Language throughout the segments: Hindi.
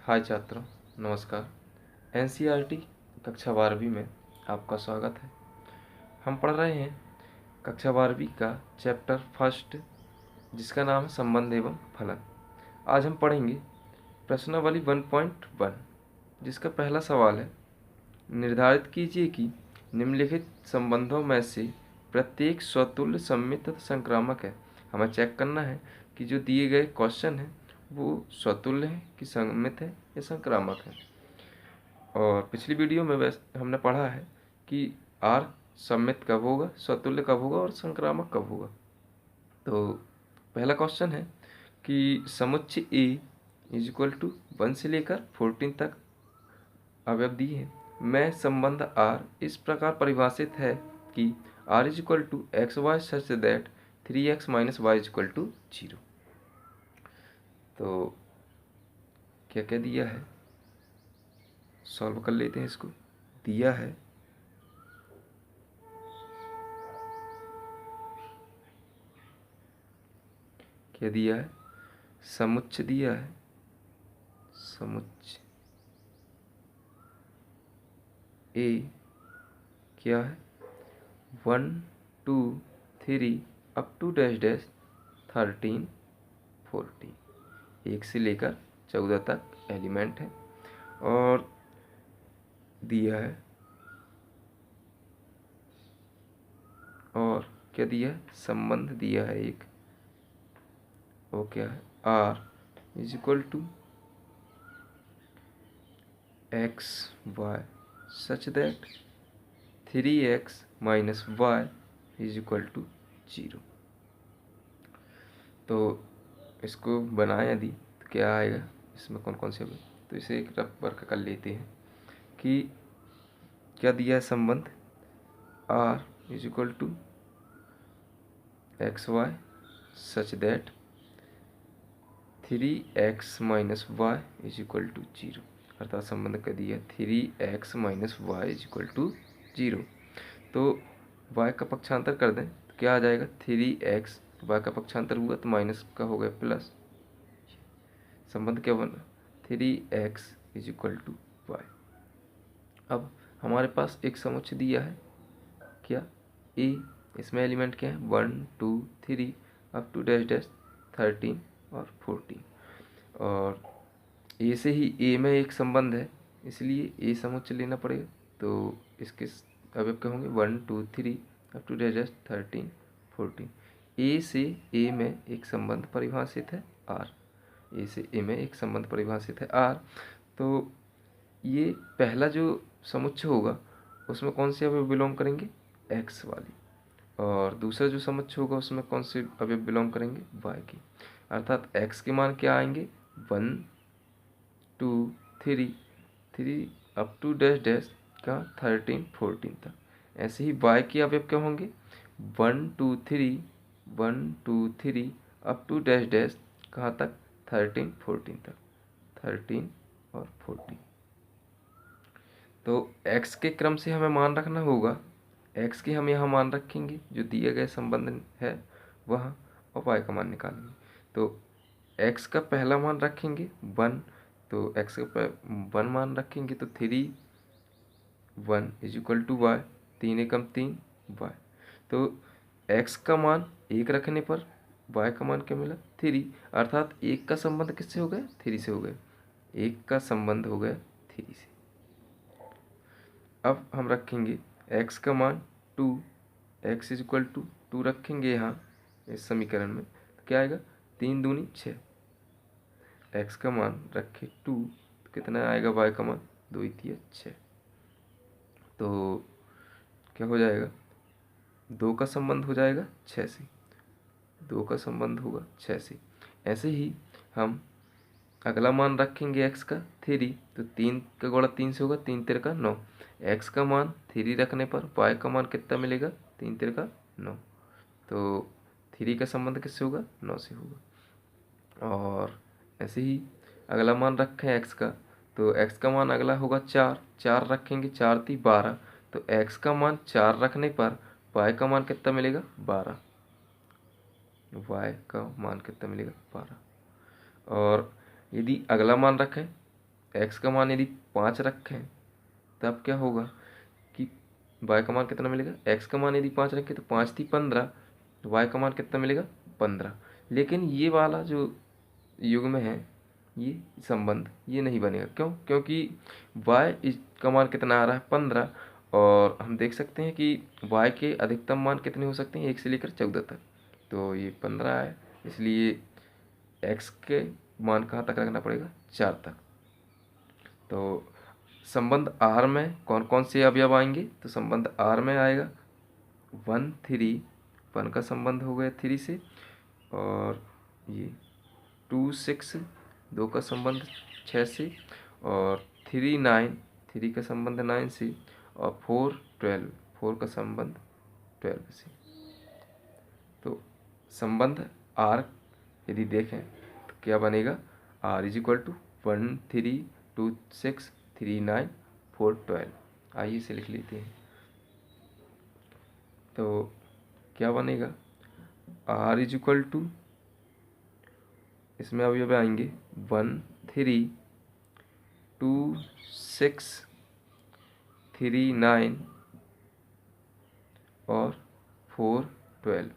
हाय छात्रों, नमस्कार। एनसीईआरटी कक्षा 12वीं में आपका स्वागत है। हम पढ़ रहे हैं कक्षा 12वीं का चैप्टर फर्स्ट, जिसका नाम है संबंध एवं फलन। आज हम पढ़ेंगे प्रश्नावली 1.1, जिसका पहला सवाल है, निर्धारित कीजिए कि निम्नलिखित संबंधों में से प्रत्येक स्वतुल्य सममित तथा संक्रामक है। हमें चेक करना है कि जो दिए गए क्वेश्चन है वो स्वतुल्य है कि सममित है या संक्रामक है। और पिछली वीडियो में हमने पढ़ा है कि आर सममित कब होगा, स्वतुल्य कब होगा और संक्रामक कब होगा। तो पहला क्वेश्चन है कि समुच्चय ए इज इक्वल टू 1 से लेकर 14 तक अवयव दिए हैं। में संबंध आर इस प्रकार परिभाषित है कि R is equal to x y such that 3x minus y is equal to 0। तो क्या क्या दिया है, सॉल्व कर लेते हैं इसको। दिया है क्या दिया है, समुच्चय दिया है, समुच्चय ए क्या है 1 2 3 अप टू डैश डैश 13 14, 1 से लेकर 14 तक एलिमेंट है। और दिया है, और क्या दिया है, संबंध दिया है एक, वो क्या है, R is equal to x y such that 3x minus y is equal to 0। तो इसको बनाए यदि तो क्या आएगा, इसमें कौन कौन से होंगे, तो इसे एक रफ वर्क कर लेते हैं कि क्या दिया है संबंध, R is equal to x y such that 3x minus y is equal to 0। अर्थात संबंध का दिया 3x minus y is equal to 0। तो y का पक्षांतर कर दें तो क्या आ जाएगा, 3x, y का पक्षांतर हुआ तो माइनस का हो गया प्लस, संबंध क्या बना 3x is equal to Y. अब हमारे पास एक समुच्चय दिया है क्या a, इसमें एलिमेंट क्या है 1 2 3 अप टू डैश डैश 13 और 14। और ए से ही ए में एक संबंध है, इसलिए ए समुच्चय लेना पड़ेगा। तो इसके अवयव क्या होंगे 1 2 3 अप टू डैश डैश 13 14। ए से ए में एक संबंध परिभाषित है आर, ए से ए में एक संबंध परिभाषित है आर। तो ये पहला जो समुच्चय होगा उसमें कौन से अवयव बिलोंग करेंगे, एक्स वाली, और दूसरा जो समुच्चय होगा उसमें कौन से अवयव बिलोंग करेंगे, वाई की। अर्थात एक्स के मान क्या आएंगे 1 2 3 अप टू डैश डैश का 13 14 तक। ऐसे ही वाई के अवयव क्या होंगे 1 2 3 अप टू डैश डैश कहाँ तक 13 14 तक, 13 और 14। तो x के क्रम से हमें मान रखना होगा, x के हम यहाँ मान रखेंगे जो दिए गए संबंध है वह, और y का मान निकालेंगे। तो x का पहला मान रखेंगे 1, तो x का 1 मान रखेंगे तो 3 1 is equal to Y, 3 Ekam 3 Y. तो x का मान 1 रखने पर y का मान क्या मिला 3, अर्थात 1 का संबंध किससे हो गया 3 से हो गया, 1 का संबंध हो गया 3 से। अब हम रखेंगे x का मान 2, x इज इक्वल टू 2 रखेंगे यहाँ इस समीकरण में, तो क्या आएगा 3 दूनी 6, x का मान रखे 2 तो कितना आएगा y का मान 2 3 6। तो क्या हो जाएगा 2 का संबंध हो जाएगा 6 से, 2 का संबंध होगा 6 से। ऐसे ही हम अगला मान रखेंगे x का 3, तो 3 का गुणा 3 से होगा, 3 3 का 9, x का मान 3 रखने पर y का मान कितना मिलेगा 3 3 का 9। तो 3 का संबंध किससे होगा 9 से होगा। और ऐसे ही अगला मान रखें x का, तो x का मान अगला होगा 4, 4 रखेंगे 4 3 12, तो x का मान 4 रखने पर y का मान कितना मिलेगा 12, y का मान कितना मिलेगा 12। और यदि अगला मान रखें x का मान यदि 5 रखें तब क्या होगा कि y का मान कितना मिलेगा। x का मान यदि 5 रखें तो 5 थी 15, y का मान कितना मिलेगा 15। लेकिन ये वाला जो युग्म है ये संबंध ये नहीं बनेगा। क्यों? क्योंकि y का मान कितना आ रहा है 15, और हम देख सकते हैं कि y के अधिकतम मान कितने हो सकते हैं 1 से लेकर 14 तक, तो ये 15 है, इसलिए x के मान कहाँ तक रखना पड़ेगा 4 तक। तो संबंध R में कौन कौन से अवयव आएंगे, तो संबंध R में आएगा 1 3, 1 का संबंध हो गया 3 से, और ये 2 6, 2 का संबंध 6 से, और 3 9, 3 का संबंध 9 से, और 4 12, 4 का संबंध 12 से। तो संबंध R यदि देखें तो क्या बनेगा, R इज इक्वल टू 1 3 2 6 3 9 4 12। आइए इसे लिख लेते हैं। तो क्या बनेगा, R इज इक्वल टू, इसमें अवयव आएंगे 1 3 2 6 3 9 और 4 12।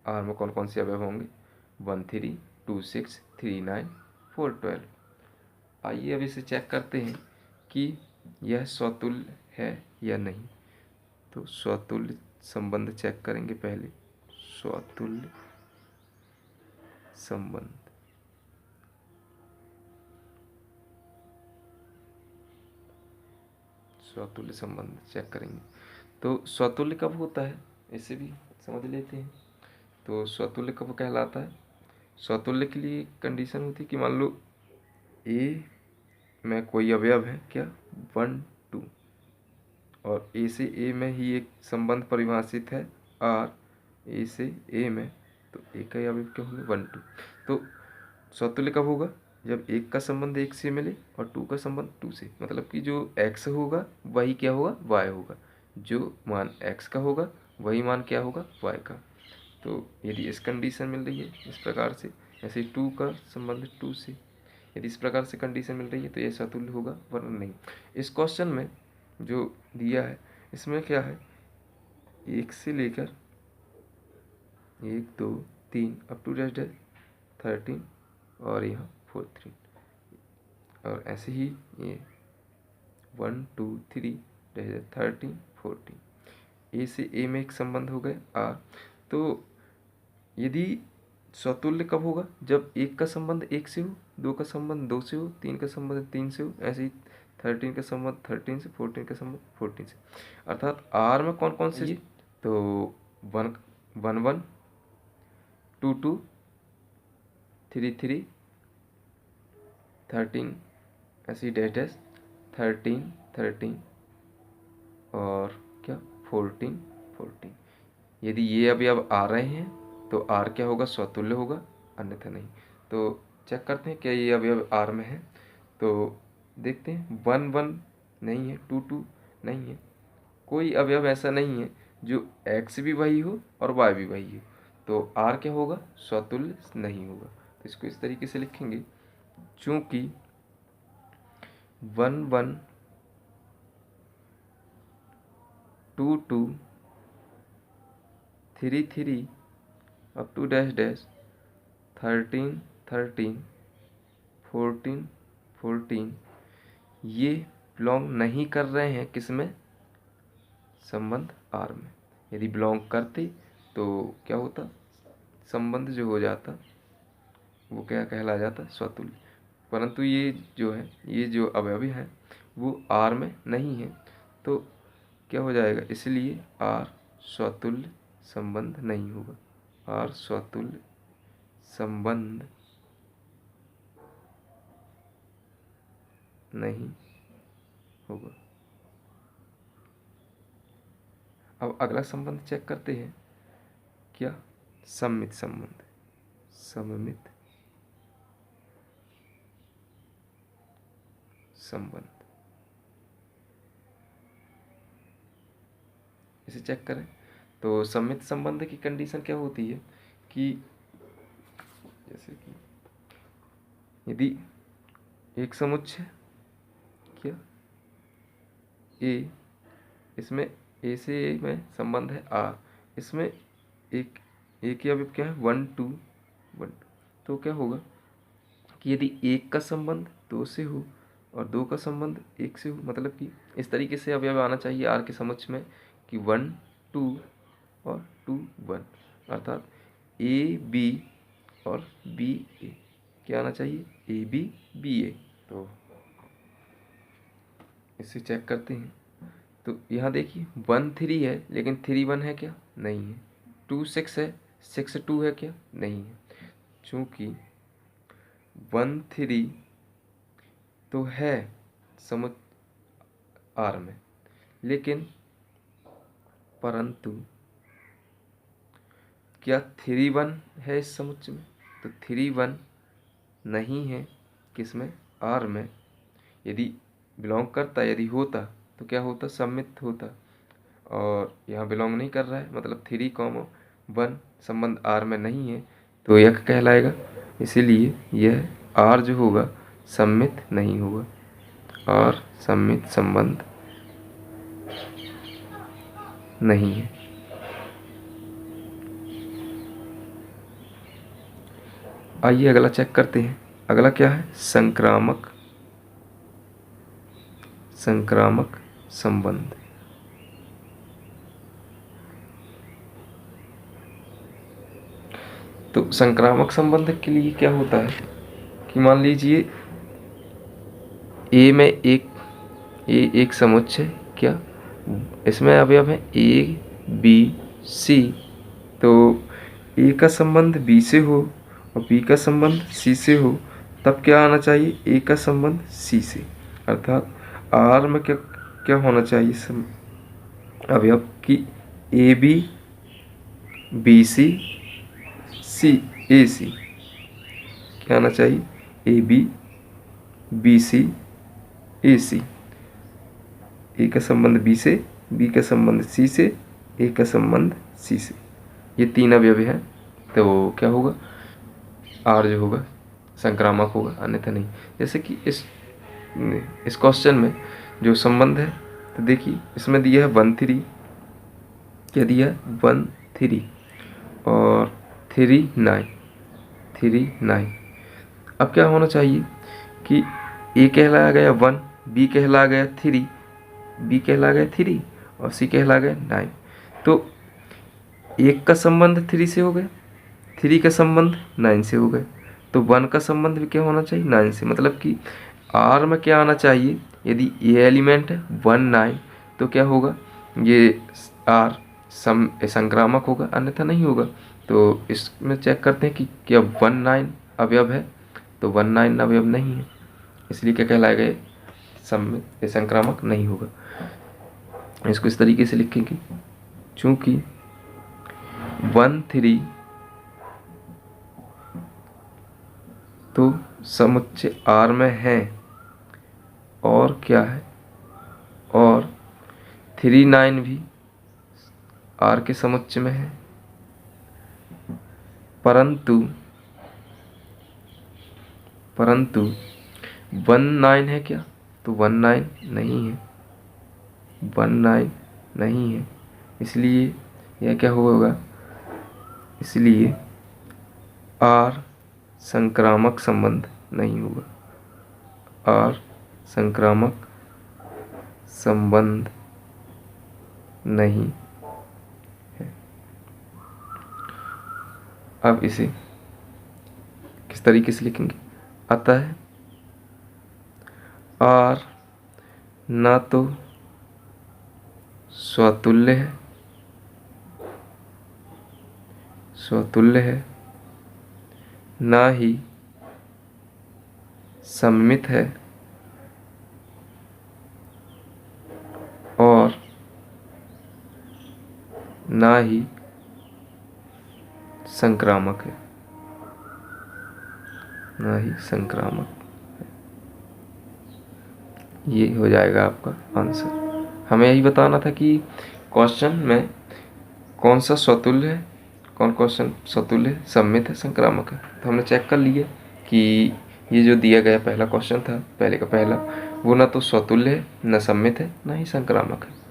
R में कौन कौन से अवयव होंगे, 1 3 2 6 3 9 4 12। आइए अब इसे चेक करते हैं कि यह स्वतुल्य है या नहीं। तो स्वतुल्य संबंध चेक करेंगे पहले। स्वतुल्य संबंध, स्वतुल्य संबंध चेक करेंगे। तो स्वतुल्य कब होता है इसे भी समझ लेते हैं। तो स्वतुल्य कब कहलाता है, स्वतुल्य के लिए कंडीशन होती है कि मान लो ए में कोई अवयव है क्या 1 2, और ए से ए में ही एक संबंध परिभाषित है R, ए से ए में, तो ए का अवयव क्या होंगे 1 2। तो स्वतुल्य कब होगा, जब एक का संबंध एक से मिले और 2 का संबंध 2 से, मतलब कि जो x होगा वही क्या होगा y होगा, जो मान x का होगा वही मान क्या होगा y का। तो यदि इस कंडीशन मिल रही है इस प्रकार से, ऐसे 2 का संबंध 2 से, यदि इस प्रकार से कंडीशन मिल रही है तो ये स्वतुल्य होगा, वरना नहीं। इस क्वेश्चन में जो दिया है इसमें क्या है, 1 से लेकर 1 2 3 अप टू डैश डैश 13, और यहाँ 4 3, और ऐसे ही ये 1 2 3 डैश 13 14, ए से ए में एक संबंध हो गए R। तो यदि स्वतुल्य कब होगा, जब एक का संबंध एक से हो, 2 का संबंध 2 से हो, 3 का संबंध 3 से हो, ऐसे ही 13 का संबंध 13 से, 14 का संबंध 14 से। अर्थात R में कौन कौन से, तो 1 1 2 2 3 3 13, ऐसे ही डैश डैश 13 13, और क्या 14 14। यदि ये अभी अब आ रहे हैं तो R क्या होगा, स्वतुल्य होगा, अन्यथा नहीं। तो चेक करते हैं क्या ये अवयव R में है। तो देखते हैं 1 1 नहीं है, 2 2 नहीं है, कोई अवयव ऐसा नहीं है जो x भी वही हो और y भी वही हो, तो R क्या होगा, स्वतुल्य नहीं होगा। तो इसको इस तरीके से लिखेंगे, चूंकि 1 1 2 2 3 3 अप टू डैश डैश 13 13 14 14 ये बिलोंग नहीं कर रहे हैं किसमें, संबंध R में। यदि बिलोंग करते तो क्या होता, संबंध जो हो जाता वो क्या कहला जाता, स्वतुल्य। परंतु ये जो है, ये जो अवयवी है वो R में नहीं है, तो क्या हो जाएगा, इसलिए R स्वतुल्य संबंध नहीं होगा, R स्वतुल्य संबंध नहीं होगा। अब अगला संबंध चेक करते हैं, क्या, सममित संबंध। सममित संबंध, इसे चेक करें। तो सममित संबंध की कंडीशन क्या होती है कि जैसे कि यदि एक समुच्चय क्या ए, इसमें ए से ए में संबंध है आर, इसमें एक की अवयव क्या है 1 2 1, तो क्या होगा कि यदि एक का संबंध 2 से हो और 2 का संबंध 1 से हो, मतलब कि इस तरीके से अवयव आना चाहिए आर के समुच्चय में कि 1 2 और 2 1, अर्थात ए बी और बी ए, क्या आना चाहिए ए बी बी ए। तो इसे चेक करते हैं। तो यहाँ देखिए 1 3 है लेकिन 3 1 है क्या, नहीं है। 2 6 है, 6 2 है क्या, नहीं है। चूँकि 1 3 तो है समुच्चय आर में, लेकिन परंतु क्या 3 1 है इस समुच्चय में, तो 3 1 नहीं है किसमें, आर में। यदि बिलोंग करता, यदि होता तो क्या होता, सम्मित होता, और यहाँ बिलोंग नहीं कर रहा है, मतलब 3, 1 संबंध आर में नहीं है, तो यह कहलाएगा। इसीलिए यह आर जो होगा सम्मित नहीं होगा, और सम्मित संबंध नहीं है। आइए अगला चेक करते हैं। अगला क्या है, संक्रामक संबंध। तो संक्रामक संबंध के लिए क्या होता है कि मान लीजिए ए में एक समुच्चय, क्या इसमें अवयव है ए बी सी, तो ए का संबंध बी से हो और बी का संबंध सी से हो, तब क्या आना चाहिए, ए का संबंध सी से, अर्थात आर में क्या होना चाहिए अवयव कि ए बी बी सी सी ए सी, क्या आना चाहिए ए बी सी ए सी, ए का संबंध बी से, बी का संबंध सी से, ए का संबंध सी से, ये 3 अवयव हैं। तो क्या होगा, आर जो होगा संक्रामक होगा, अन्यथा नहीं। जैसे कि इस क्वेश्चन में जो संबंध है, तो देखिए इसमें दिया है 1 3, क्या दिया है 1 3 और 3 9। अब क्या होना चाहिए कि ए कहलाया गया 1, बी कहला गया 3, बी कहला गया 3 और सी कहला गया 9। तो 1 का संबंध 3 से हो गया, 3 का संबंध 9 से हो गया, तो 1 का संबंध भी क्या होना चाहिए 9 से, मतलब कि आर में क्या आना चाहिए, यदि ये एलिमेंट है 1 9, तो क्या होगा, ये आर संक्रामक होगा, अन्यथा नहीं होगा। तो इसमें चेक करते हैं कि क्या 1 9 अवयव है, तो 1 9 अवयव नहीं है, इसलिए क्या कहलाएगा, सम्मित संक्रामक नहीं होगा। इसको इस तरीके से लिखेंगे, चूंकि 1 3 तो समुच्चय आर में है, और क्या है, और 3 9 भी आर के समुच्चय में है, परंतु 1 9 है क्या, तो 1 9 नहीं है, 1 9 नहीं है, इसलिए यह क्या होगा, इसलिए आर संक्रामक संबंध नहीं होगा, आर संक्रामक संबंध नहीं है। अब इसे किस तरीके से लिखेंगे, अतः आर ना तो स्वतुल्य है, ना ही सममित है, और ना ही संक्रामक है, ना ही संक्रामक है। ये हो जाएगा आपका आंसर। हमें यही बताना था कि क्वेश्चन में कौन सा स्वतुल्य है, कौन क्वेश्चन स्वतुल्य है, सममित है, संक्रामक है। तो हमने चेक कर लिया कि ये जो दिया गया पहला क्वेश्चन था, पहले का पहला, वो ना तो स्वतुल्य है, न सममित है, ना ही संक्रामक है।